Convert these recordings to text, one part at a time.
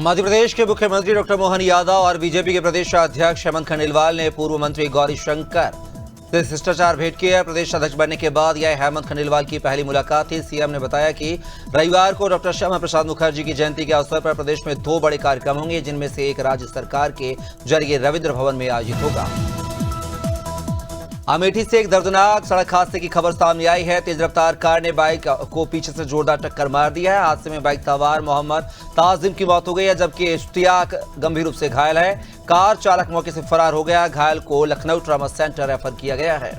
मध्य प्रदेश के मुख्यमंत्री डॉक्टर मोहन यादव और बीजेपी के प्रदेश अध्यक्ष हेमंत खंडेलवाल ने पूर्व मंत्री गौरीशंकर से शिष्टाचार भेंट की है। प्रदेश अध्यक्ष बनने के बाद यह हेमंत खंडेलवाल की पहली मुलाकात थी। सीएम ने बताया कि रविवार को डॉक्टर श्यामा प्रसाद मुखर्जी की जयंती के अवसर पर प्रदेश में 2 बड़े कार्यक्रम होंगे, जिनमें से एक राज्य सरकार के जरिए रविंद्र भवन में आयोजित होगा। अमेठी से एक दर्दनाक सड़क हादसे की खबर सामने आई है। तेज रफ्तार कार ने बाइक को पीछे से जोरदार टक्कर मार दी है। हादसे में बाइक सवार मोहम्मद ताजिम की मौत हो गई है, जबकि इश्तियाक गंभीर रूप से घायल है। कार चालक मौके से फरार हो गया। घायल को लखनऊ ट्रॉमा सेंटर रेफर किया गया है।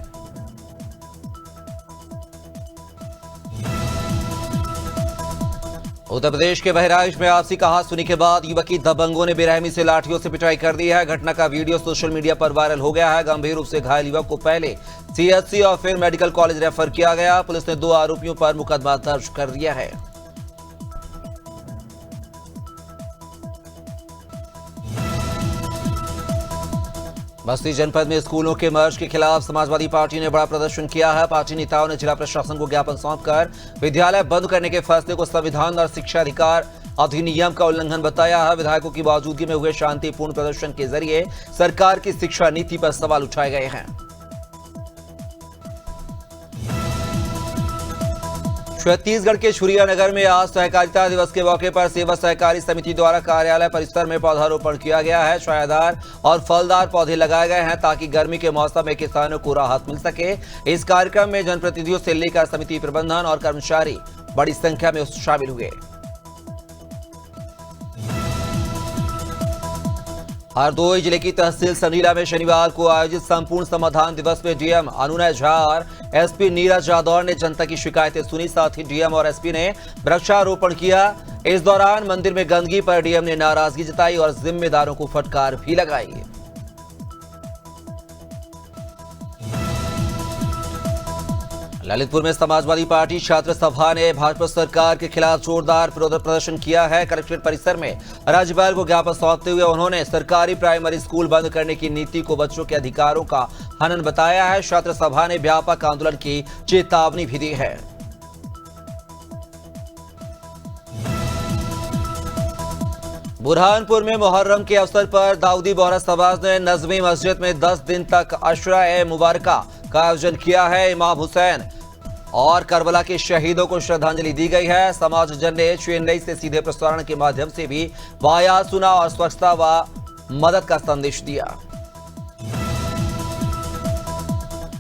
उत्तर प्रदेश के बहराइच में आपसी कहासुनी के बाद युवक की दबंगों ने बेरहमी से लाठियों से पिटाई कर दी है। घटना का वीडियो सोशल मीडिया पर वायरल हो गया है। गंभीर रूप से घायल युवक को पहले सीएचसी और फिर मेडिकल कॉलेज रेफर किया गया। पुलिस ने 2 आरोपियों पर मुकदमा दर्ज कर दिया है। बस्ती जनपद में स्कूलों के मर्ज के खिलाफ समाजवादी पार्टी ने बड़ा प्रदर्शन किया है। पार्टी नेताओं ने जिला प्रशासन को ज्ञापन सौंपकर विद्यालय बंद करने के फैसले को संविधान और शिक्षा अधिकार अधिनियम का उल्लंघन बताया है। विधायकों की मौजूदगी में हुए शांतिपूर्ण प्रदर्शन के जरिए सरकार की शिक्षा नीति पर सवाल उठाए गए हैं। छत्तीसगढ़ के शुरियानगर में आज सहकारिता दिवस के मौके पर सेवा सहकारी समिति द्वारा कार्यालय परिसर में पौधारोपण किया गया है। छायादार और फलदार पौधे लगाए गए हैं ताकि गर्मी के मौसम में किसानों को राहत मिल सके। इस कार्यक्रम में जनप्रतिनिधियों से लेकर समिति प्रबंधन और कर्मचारी बड़ी संख्या में शामिल हुए। हरदोई जिले की तहसील संडीला में शनिवार को आयोजित संपूर्ण समाधान दिवस में डीएम अनुनय झा और एसपी नीरज रादौर ने जनता की शिकायतें सुनी। साथ ही डीएम और एसपी ने वृक्षारोपण किया। इस दौरान मंदिर में गंदगी पर डीएम ने नाराजगी जताई और जिम्मेदारों को फटकार भी लगाई। ललितपुर में समाजवादी पार्टी छात्र सभा ने भाजपा सरकार के खिलाफ जोरदार विरोध प्रदर्शन किया है। कलेक्ट्रेट परिसर में राज्यपाल को ज्ञापन सौंपते हुए उन्होंने सरकारी प्राइमरी स्कूल बंद करने की नीति को बच्चों के अधिकारों का हनन बताया है। छात्र सभा ने व्यापक आंदोलन की चेतावनी भी दी है। बुरहानपुर में मुहर्रम के अवसर पर दाऊदी बोहरा समाज ने नजमी मस्जिद में 10 दिन तक अशरा-ए-मुबारका का आयोजन किया है। इमाम हुसैन और करबला के शहीदों को श्रद्धांजलि दी गई है। समाज जन ने चेन्नई से सीधे प्रसारण के माध्यम से भी वाया सुना और स्वच्छता व मदद का संदेश दिया।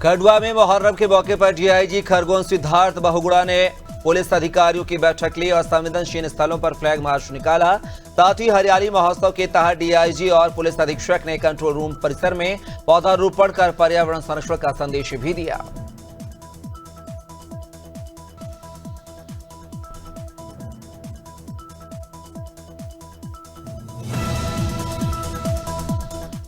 खंडवा में मुहर्रम के मौके पर डीआईजी खरगोन सिद्धार्थ बहुगुणा ने पुलिस अधिकारियों की बैठक ली और संवेदनशील स्थलों पर फ्लैग मार्च निकाला। साथ ही हरियाली महोत्सव के तहत डीआईजी और पुलिस अधीक्षक ने कंट्रोल रूम परिसर में पौधारोपण कर पर्यावरण संरक्षण का संदेश भी दिया।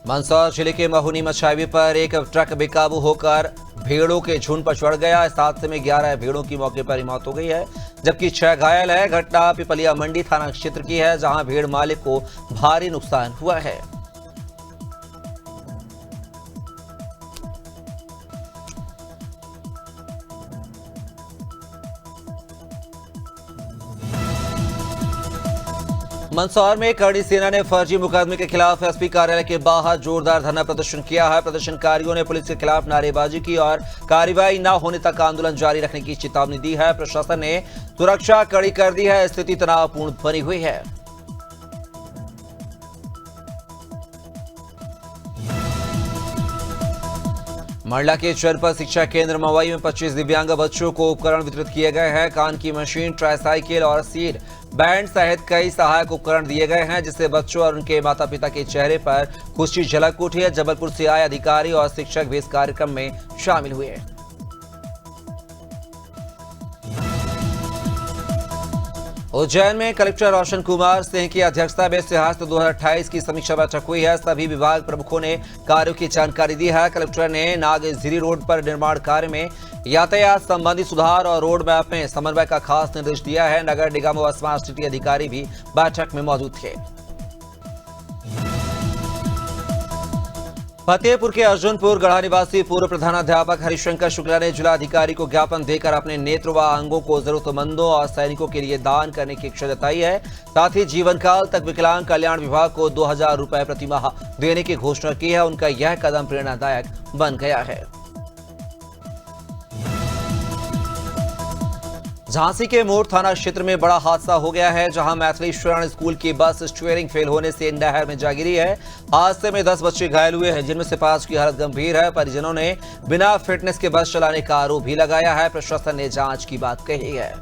मंदसौर जिले के महुनी मछावी पर एक ट्रक बेकाबू होकर भेड़ों के झुंड पर चढ़ गया। इस हादसे में 11 भेड़ों की मौके पर ही मौत हो गई है, जबकि 6 घायल है। घटना पिपलिया मंडी थाना क्षेत्र की है, जहां भेड़ मालिक को भारी नुकसान हुआ है। मंदसौर में करणी सेना ने फर्जी मुकदमे के खिलाफ एसपी कार्यालय के बाहर जोरदार धरना प्रदर्शन किया है। प्रदर्शनकारियों ने पुलिस के खिलाफ नारेबाजी की और कार्रवाई न होने तक आंदोलन जारी रखने की चेतावनी दी है। प्रशासन ने सुरक्षा कड़ी कर दी है। स्थिति तनावपूर्ण बनी हुई है। मंडला के जनपद शिक्षा केंद्र मवई में 25 दिव्यांग बच्चों को उपकरण वितरित किए गए हैं। कान की मशीन, ट्राईसाइकिल और सीट बैंड सहित कई सहायक उपकरण दिए गए हैं, जिससे बच्चों और उनके माता पिता के चेहरे पर खुशी झलक उठी है। जबलपुर से आए अधिकारी और शिक्षक भी इस कार्यक्रम में शामिल हुए। उज्जैन में कलेक्टर रोशन कुमार सिंह की अध्यक्षता में सिंहासन 2028 की समीक्षा बैठक हुई है। सभी विभाग प्रमुखों ने कार्यों की जानकारी दी है। कलेक्टर ने नागझिरी रोड पर निर्माण कार्य में यातायात संबंधी सुधार और रोड मैप में समन्वय का खास निर्देश दिया है। नगर निगम व स्मार्ट सिटी अधिकारी भी बैठक में मौजूद थे। फतेहपुर के अर्जुनपुर गढ़ा निवासी पूर्व प्रधानाध्यापक हरिशंकर शुक्ला ने जिलाधिकारी को ज्ञापन देकर अपने नेत्र व अंगों को जरूरतमंदों और सैनिकों के लिए दान करने की इच्छा जताई है। साथ ही जीवन काल तक विकलांग कल्याण विभाग को 2000 रुपए प्रति माह देने की घोषणा की है। उनका यह कदम प्रेरणादायक बन गया है। झांसी के मोड़ थाना क्षेत्र में बड़ा हादसा हो गया है, जहां मैथिली शरण स्कूल की बस स्टीयरिंग फेल होने से नहर में जा गिरी है। हादसे में 10 बच्चे घायल हुए हैं, जिनमें से 5 की हालत गंभीर है। परिजनों ने बिना फिटनेस के बस चलाने का आरोप भी लगाया है। प्रशासन ने जांच की बात कही है।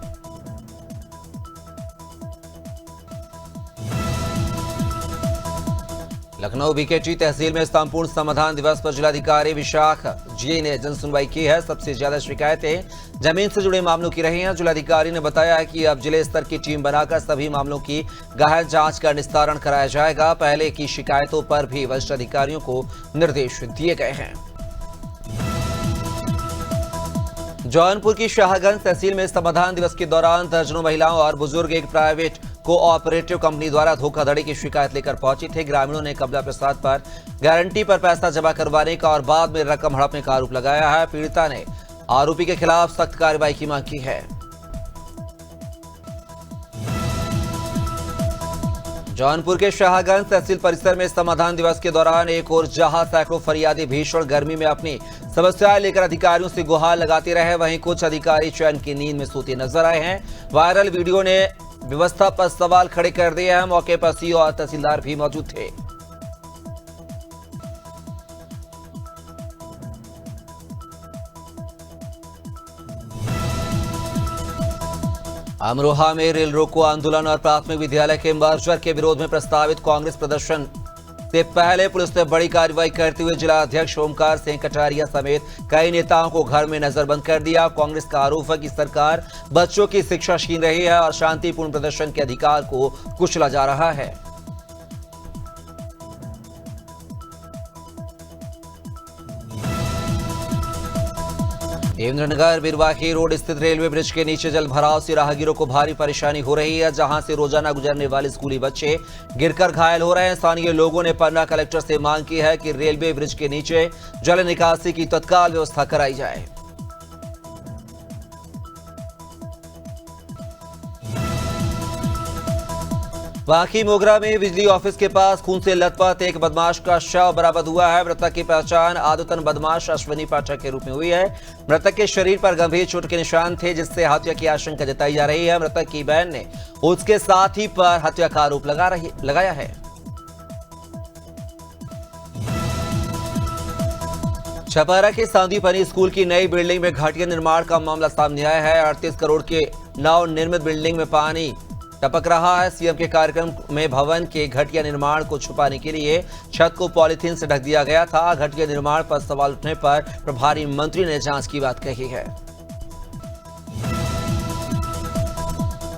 लखनऊ बीकेटी तहसील में संपूर्ण समाधान दिवस पर जिलाधिकारी विशाख जी ने जन सुनवाई की है। सबसे ज्यादा शिकायतें जमीन से जुड़े मामलों की रही हैं। जिलाधिकारी ने बताया कि अब जिले स्तर की टीम बनाकर सभी मामलों की गहन जांच कर निस्तारण कराया जाएगा। पहले की शिकायतों पर भी वरिष्ठ अधिकारियों को निर्देश दिए गए हैं। जौनपुर की शाहगंज तहसील में समाधान दिवस के दौरान दर्जनों महिलाओं और बुजुर्ग एक प्राइवेट कोऑपरेटिव कंपनी द्वारा धोखाधड़ी की शिकायत लेकर पहुंची थे। ग्रामीणों ने कमला प्रसाद पर गारंटी पर पैसा जमा करवाने का और बाद में रकम हड़पने का आरोप लगाया है। पीड़िता ने आरोपी के खिलाफ सख्त कार्रवाई की मांग की है। जौनपुर के शाहगंज तहसील परिसर में समाधान दिवस के दौरान एक और जहां सैकड़ों फरियादी भीषण गर्मी में अपनी समस्याएं लेकर अधिकारियों से गुहार लगाते रहे, वहीं कुछ अधिकारी चैन की नींद में सोते नजर आए हैं। वायरल वीडियो ने व्यवस्था पर सवाल खड़े कर दिए हैं। मौके पर सीओ और तहसीलदार भी मौजूद थे। अमरोहा में रेल रोको आंदोलन और प्राथमिक विद्यालय के मर्जर के विरोध में प्रस्तावित कांग्रेस प्रदर्शन से पहले पुलिस ने बड़ी कार्रवाई करते हुए जिला अध्यक्ष ओमकार सिंह कटारिया समेत कई नेताओं को घर में नजरबंद कर दिया। कांग्रेस का आरोप है कि सरकार बच्चों की शिक्षा छीन रही है और शांतिपूर्ण प्रदर्शन के अधिकार को कुचला जा रहा है। देवेंद्रनगर बिरवाही रोड स्थित रेलवे ब्रिज के नीचे जल भराव से राहगीरों को भारी परेशानी हो रही है, जहां से रोजाना गुजरने वाले स्कूली बच्चे गिरकर घायल हो रहे हैं। स्थानीय लोगों ने पन्ना कलेक्टर से मांग की है कि रेलवे ब्रिज के नीचे जल निकासी की तत्काल व्यवस्था कराई जाए। बाकी मोगरा में बिजली ऑफिस के पास खून से लथपथ एक बदमाश का शव बरामद हुआ है। मृतक की पहचान आदतन बदमाश अश्विनी पाठक के रूप में हुई है। मृतक के शरीर पर गंभीर चोट के निशान थे, जिससे हत्या की आशंका जताई जा रही है। मृतक की बहन ने उसके साथी पर हत्या का आरोप लगाया है। छपारा के सांदीपनी स्कूल की नई बिल्डिंग में घटिया निर्माण का मामला सामने आया है। 38 करोड़ के नव निर्मित बिल्डिंग में पानी टपक रहा है। सीएम के कार्यक्रम में भवन के घटिया निर्माण को छुपाने के लिए छत को पॉलीथीन से ढक दिया गया था। घटिया निर्माण पर सवाल उठने पर प्रभारी मंत्री ने जांच की बात कही है।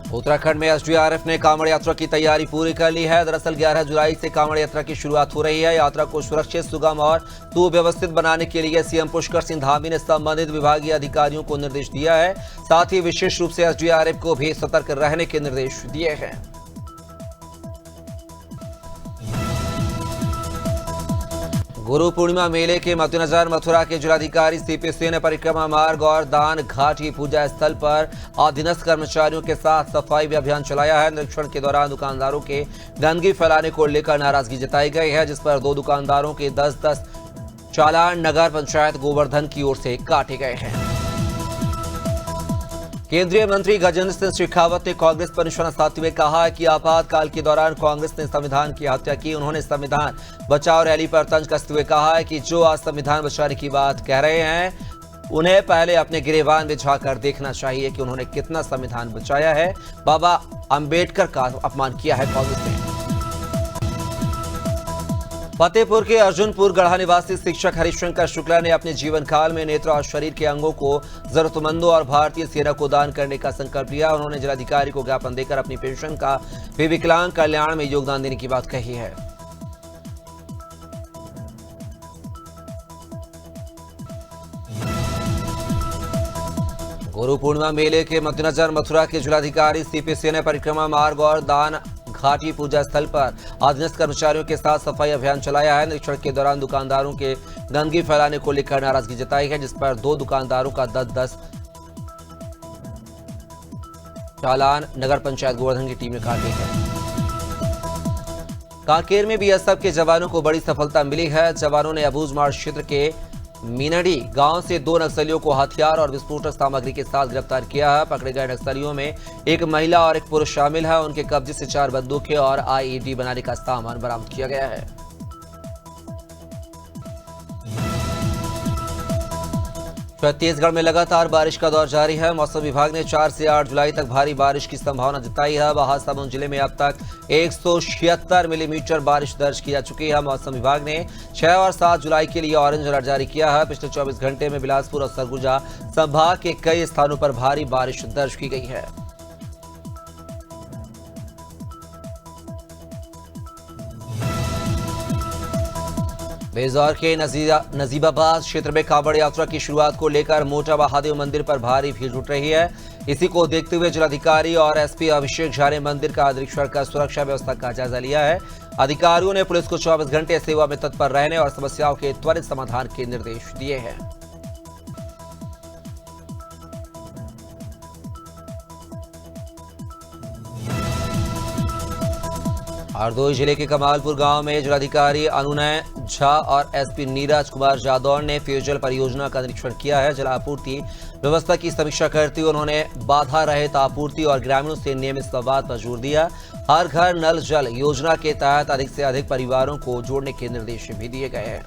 उत्तराखंड में एसडीआरएफ ने कांवड़ यात्रा की तैयारी पूरी कर ली है। दरअसल 11 जुलाई से कांवड़ यात्रा की शुरुआत हो रही है। यात्रा को सुरक्षित, सुगम और सुव्यवस्थित बनाने के लिए सीएम पुष्कर सिंह धामी ने संबंधित विभागीय अधिकारियों को निर्देश दिया है। साथ ही विशेष रूप से एसडीआरएफ को भी सतर्क रहने के निर्देश दिए हैं। गुरु पूर्णिमा मेले के मद्देनजर मथुरा के जिलाधिकारी सीपी सिंह ने परिक्रमा मार्ग और दान घाटी पूजा स्थल पर अधीनस्थ कर्मचारियों के साथ सफाई अभियान चलाया है। निरीक्षण के दौरान दुकानदारों के गंदगी फैलाने को लेकर नाराजगी जताई गई है, जिस पर 2 दुकानदारों के 10-10 चालान नगर पंचायत गोवर्धन की ओर से काटे गए हैं। केंद्रीय मंत्री गजेंद्र सिंह शेखावत ने कांग्रेस पर निशाना साधते हुए कहा कि आपातकाल के दौरान कांग्रेस ने संविधान की हत्या की। उन्होंने संविधान बचाओ रैली पर तंज कसते हुए कहा है कि जो आज संविधान बचाने की बात कह रहे हैं, उन्हें पहले अपने गिरेबान में झांककर देखना चाहिए कि उन्होंने कितना संविधान बचाया है। बाबा अंबेडकर का अपमान किया है कांग्रेस ने। फतेहपुर के अर्जुनपुर गढ़ा निवासी शिक्षक हरिशंकर शुक्ला ने अपने जीवन काल में नेत्र और शरीर के अंगों को जरूरतमंदों और भारतीय सेना को दान करने का संकल्प लिया। उन्होंने जिलाधिकारी को ज्ञापन देकर अपनी पेंशन का भी विकलांग कल्याण में योगदान देने की बात कही है। गुरु पूर्णिमा मेले के मद्देनजर मथुरा के जिलाधिकारी सीपी सिंह ने परिक्रमा मार्ग और दान घाटी पूजा स्थल पर अधीनस्थ कर्मचारियों के साथ सफाई अभियान चलाया है। निरीक्षण के दौरान दुकानदारों के गंदगी फैलाने को लेकर नाराजगी जताई है, जिस पर 2 दुकानदारों का 10-10 चालान नगर पंचायत गोवर्धन की टीम ने काटे हैं। कांकेर में बीएसएफ के जवानों को बड़ी सफलता मिली है। जवानों ने अबूझमाड़ क्षेत्र के मीनडी गांव से 2 नक्सलियों को हथियार और विस्फोटक सामग्री के साथ गिरफ्तार किया है। पकड़े गए नक्सलियों में एक महिला और एक पुरुष शामिल है। उनके कब्जे से 4 बंदूकें और आईईडी बनाने का सामान बरामद किया गया है। छत्तीसगढ़ में लगातार बारिश का दौर जारी है। मौसम विभाग ने 4 से 8 जुलाई तक भारी बारिश की संभावना जताई है। महासमुंद जिले में अब तक 176 मिलीमीटर बारिश दर्ज की जा चुकी है। मौसम विभाग ने 6 और 7 जुलाई के लिए ऑरेंज अलर्ट जारी किया है। पिछले 24 घंटे में बिलासपुर और सरगुजा संभाग के कई स्थानों पर भारी बारिश दर्ज की गई है। बेजौर के नजीबाबाद क्षेत्र में कांवड़ यात्रा की शुरुआत को लेकर मोटा महादेव मंदिर पर भारी भीड़ जुट रही है। इसी को देखते हुए जिलाधिकारी और एसपी अभिषेक झा ने मंदिर का निरीक्षण कर सुरक्षा व्यवस्था का जायजा लिया है। अधिकारियों ने पुलिस को 24 घंटे सेवा में तत्पर रहने और समस्याओं के त्वरित समाधान के निर्देश दिए हैं। हरदोई जिले के कमालपुर गांव में जिलाधिकारी अनुनय झा और एसपी नीरज कुमार जादौर ने पेयजल परियोजना का निरीक्षण किया है। जल आपूर्ति व्यवस्था की समीक्षा करते हुए उन्होंने बाधा रहित आपूर्ति और ग्रामीणों से नियमित संवाद पर जोर दिया। हर घर नल जल योजना के तहत अधिक से अधिक परिवारों को जोड़ने के निर्देश भी दिए गए हैं।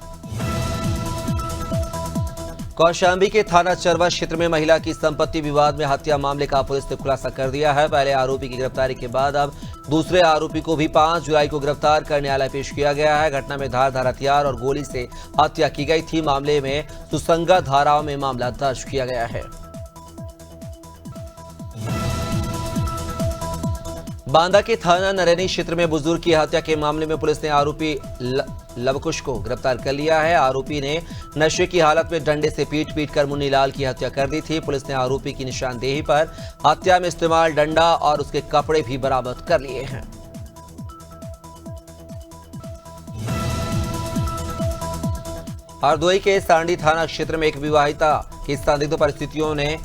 कौशाम्बी के थाना चरवा क्षेत्र में महिला की संपत्ति विवाद में हत्या मामले का पुलिस ने खुलासा कर दिया है। पहले आरोपी की गिरफ्तारी के बाद अब दूसरे आरोपी को भी 5 जुलाई को गिरफ्तार कर न्यायालय पेश किया गया है। घटना में धारदार हथियार और गोली से हत्या की गई थी। मामले में सुसंगत धाराओं में मामला दर्ज किया गया है। बांदा के थाना नरैनी क्षेत्र में बुजुर्ग की हत्या के मामले में पुलिस ने आरोपी लवकुश को गिरफ्तार कर लिया है। आरोपी ने नशे की हालत में डंडे से पीट कर मुन्नीलाल की हत्या कर दी थी। पुलिस ने आरोपी की निशानदेही पर हत्या में इस्तेमाल डंडा और उसके कपड़े भी बरामद कर लिए हैं। हरदोई के सांडी थाना क्षेत्र में एक विवाहिता की संदिग्ध परिस्थितियों में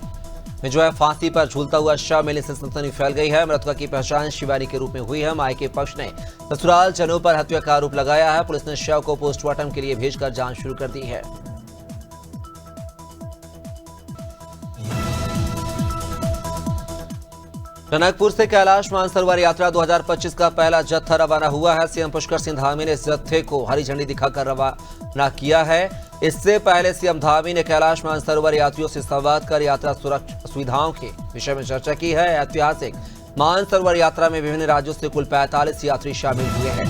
फांसी पर झूलता हुआ शव मिलने से सनसनी फैल गई है। मृतका की पहचान शिवानी के रूप में हुई है। मायके पक्ष ने ससुराल जनों पर हत्या का आरोप लगाया है। पुलिस ने शव को पोस्टमार्टम के लिए भेजकर जांच शुरू कर दी है। टनकपुर से कैलाश मानसरोवर यात्रा 2025 का पहला जत्था रवाना हुआ है। सीएम पुष्कर सिंह धामी ने इस जत्थे को हरी झंडी दिखाकर रवाना किया है। इससे पहले सीएम धामी ने कैलाश मानसरोवर यात्रियों से संवाद कर यात्रा सुविधाओं के विषय में चर्चा की है। ऐतिहासिक मानसरोवर यात्रा में विभिन्न राज्यों से कुल 45 यात्री शामिल हुए हैं।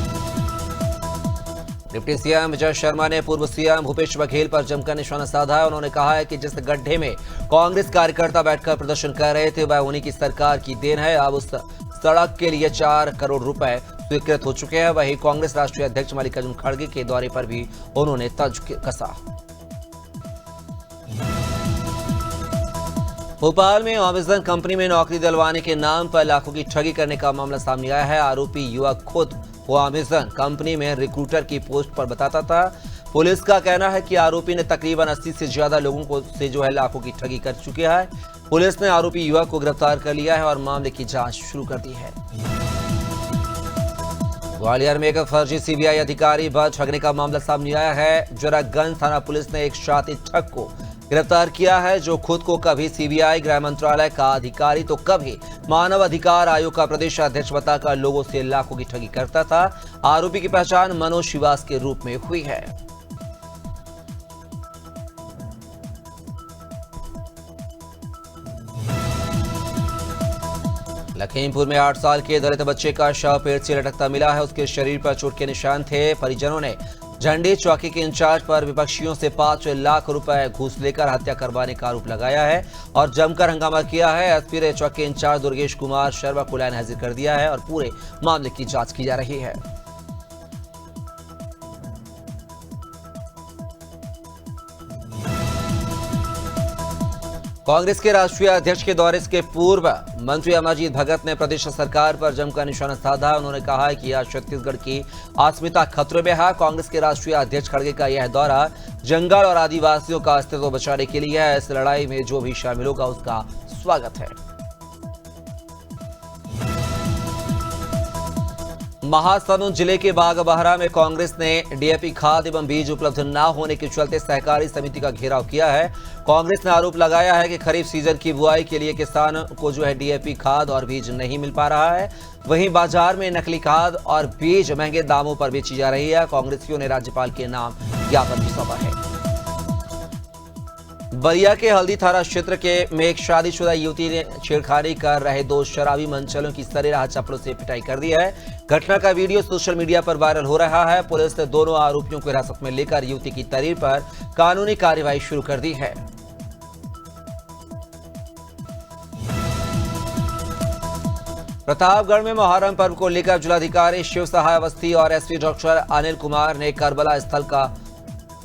डिप्टी सीएम विजय शर्मा ने पूर्व सीएम भूपेश बघेल पर जमकर निशाना साधा है। उन्होंने कहा है कि जिस गड्ढे में कांग्रेस कार्यकर्ता बैठकर प्रदर्शन कर रहे थे वह उन्हीं की सरकार की देन है। अब उस सड़क के लिए 4 करोड़ रुपए स्वीकृत हो चुके हैं। वहीं कांग्रेस राष्ट्रीय अध्यक्ष मल्लिकार्जुन खड़गे के दौरे पर भी उन्होंने तंज कसा। भोपाल में अमेजन कंपनी में नौकरी दिलवाने के नाम पर लाखों की ठगी करने का मामला सामने आया है। आरोपी युवक खुद वो अमेजन कंपनी में रिक्रूटर की पोस्ट पर बताता था। पुलिस का कहना है कि आरोपी ने तकरीबन 80 से ज्यादा लोगों को से लाखों की ठगी कर चुके हैं। पुलिस ने आरोपी युवक को गिरफ्तार कर लिया है और मामले की जांच शुरू कर दी है। ग्वालियर में एक फर्जी सीबीआई अधिकारी पर ठगने का मामला सामने आया है। जरागंज थाना पुलिस ने एक शातिर ठग को गिरफ्तार किया है, जो खुद को कभी सीबीआई, गृह मंत्रालय का अधिकारी तो कभी मानव अधिकार आयोग का प्रदेश अध्यक्ष बताकर लोगों से लाखों की ठगी करता था। आरोपी की पहचान मनोज श्रीवास के रूप में हुई है। लखीमपुर में 8 साल के दलित बच्चे का शव पेड़ से लटकता मिला है। उसके शरीर पर चोट के निशान थे। परिजनों ने झंडी चौकी के इंचार्ज पर विपक्षियों से 5 लाख रुपए घूस लेकर हत्या करवाने का आरोप लगाया है और जमकर हंगामा किया है। एसपी ने चौकी इंचार्ज दुर्गेश कुमार शर्मा को लाइन हाजिर कर दिया है और पूरे मामले की जांच की जा रही है। कांग्रेस के राष्ट्रीय अध्यक्ष के दौरे के पूर्व मंत्री अमरजीत भगत ने प्रदेश सरकार पर जमकर निशाना साधा। उन्होंने कहा कि आज छत्तीसगढ़ की अस्मिता खतरे में है। कांग्रेस के राष्ट्रीय अध्यक्ष खड़गे का यह दौरा जंगल और आदिवासियों का अस्तित्व बचाने के लिए है। इस लड़ाई में जो भी शामिल होगा उसका स्वागत है। महासमुंद जिले के बागबाहरा में कांग्रेस ने डीएपी खाद एवं बीज उपलब्ध न होने के चलते सहकारी समिति का घेराव किया है। कांग्रेस ने आरोप लगाया है कि खरीफ सीजन की बुआई के लिए किसान को डीएपी खाद और बीज नहीं मिल पा रहा है। वहीं बाजार में नकली खाद और बीज महंगे दामों पर बेची जा रही है। कांग्रेसियों ने राज्यपाल के नाम ज्ञापन भी सौंपा है। बलिया के हल्दी थाना क्षेत्र में एक शादीशुदा युवती ने छेड़खानी कर रहे दो शराबी मनचलों की सरेराह चप्पलों से पिटाई कर दी है। घटना का वीडियो सोशल मीडिया पर वायरल हो रहा है। पुलिस ने दोनों आरोपियों को हिरासत में लेकर युवती की तहरीर पर कानूनी कार्रवाई शुरू कर दी है। प्रतापगढ़ में मुहर्रम पर्व को लेकर जिलाधिकारी शिव सहाय अवस्थी और एसपी डॉक्टर अनिल कुमार ने करबला स्थल का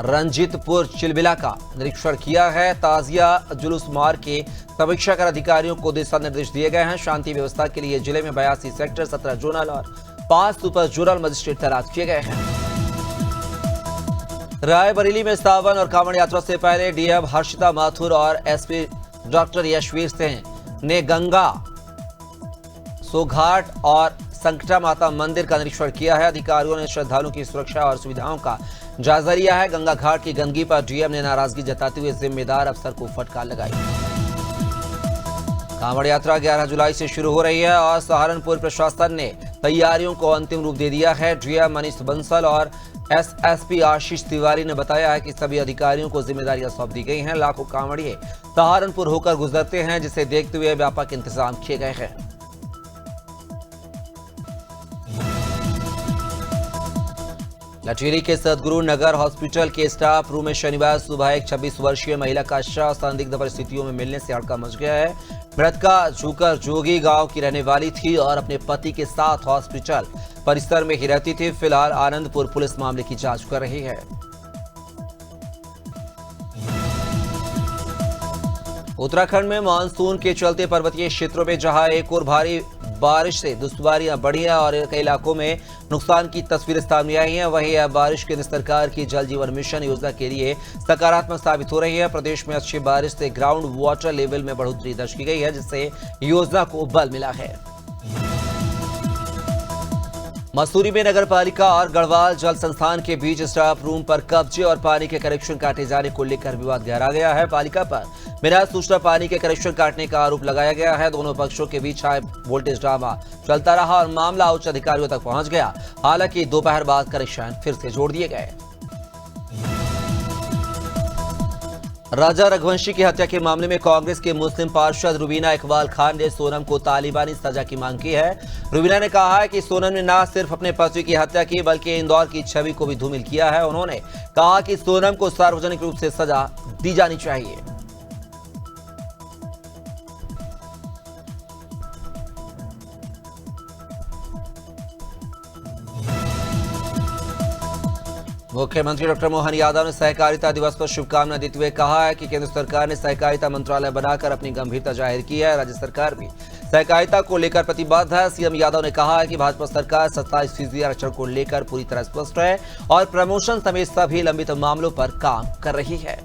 रंजीतपुर चिलबिला का निरीक्षण किया है। ताजिया जुलूस मार्ग की समीक्षा कर अधिकारियों को दिशा निर्देश दिए गए हैं। शांति व्यवस्था के लिए जिले में 82 सेक्टर, 17 जोनल और 5 सुपर जोनल मजिस्ट्रेट तैनात किए गए हैं। रायबरेली में सावन और कांवड़ यात्रा से पहले डीएम हर्षिता माथुर और एसपी डॉक्टर यशवीर सिंह ने गंगा सोघाट और संकटा माता मंदिर का निरीक्षण किया है। अधिकारियों ने श्रद्धालुओं की सुरक्षा और सुविधाओं का जायजा लिया है। गंगा घाट की गंदगी पर डीएम ने नाराजगी जताते हुए जिम्मेदार अफसर को फटकार लगाई। कांवड़ यात्रा 11 जुलाई से शुरू हो रही है और सहारनपुर प्रशासन ने तैयारियों को अंतिम रूप दे दिया है। डीएम मनीष बंसल और एसएसपी आशीष तिवारी ने बताया है कि सभी अधिकारियों को जिम्मेदारियां सौंप दी गई हैं। लाखों कांवड़िए सहारनपुर होकर गुजरते हैं, जिसे देखते हुए व्यापक इंतजाम किए गए हैं। लटेरी के सदगुरु नगर हॉस्पिटल के स्टाफ रूम में शनिवार सुबह एक 26 वर्षीय महिला का शव संदिग्ध परिस्थितियों में मिलने से हड़कंप मच गया है। मृतका झूकर जोगी गांव की रहने वाली थी और अपने पति के साथ हॉस्पिटल परिसर में ही रहती थी। फिलहाल आनंदपुर पुलिस मामले की जांच कर रही है। उत्तराखंड में मानसून के चलते पर्वतीय क्षेत्रों में जहां एक और भारी बारिश से दुश्वारियां बढ़ी हैं और कई इलाकों में नुकसान की तस्वीरें सामने आई हैं, वहीं यह बारिश केंद्र सरकार की जल जीवन मिशन योजना के लिए सकारात्मक साबित हो रही है। प्रदेश में अच्छी बारिश से ग्राउंड वाटर लेवल में बढ़ोतरी दर्ज की गई है, जिससे योजना को बल मिला है। मसूरी में नगर पालिका और गढ़वाल जल संस्थान के बीच स्टाफ रूम पर कब्जे और पानी के कनेक्शन काटे जाने को लेकर विवाद गहरा गया है। पालिका पर बिना सूचना पानी के कनेक्शन काटने का आरोप लगाया गया है। दोनों पक्षों के बीच हाई वोल्टेज ड्रामा चलता रहा और मामला उच्च अधिकारियों तक पहुंच गया। हालांकि दोपहर बाद कनेक्शन फिर से जोड़ दिए गए। राजा रघुवंशी की हत्या के मामले में कांग्रेस के मुस्लिम पार्षद रुबीना इकबाल खान ने सोनम को तालिबानी सजा की मांग की है। रुबीना ने कहा है कि सोनम ने न सिर्फ अपने पति की हत्या की बल्कि इंदौर की छवि को भी धूमिल किया है। उन्होंने कहा कि सोनम को सार्वजनिक रूप से सजा दी जानी चाहिए। मुख्यमंत्री डॉक्टर मोहन यादव ने सहकारिता दिवस पर शुभकामना देते हुए कहा है कि केंद्र सरकार ने सहकारिता मंत्रालय बनाकर अपनी गंभीरता जाहिर की है। राज्य सरकार भी सहकारिता को लेकर प्रतिबद्ध है। सीएम यादव ने कहा है कि भाजपा सरकार 27% आरक्षण को लेकर पूरी तरह स्पष्ट है और प्रमोशन समेत सभी लंबित मामलों पर काम कर रही है।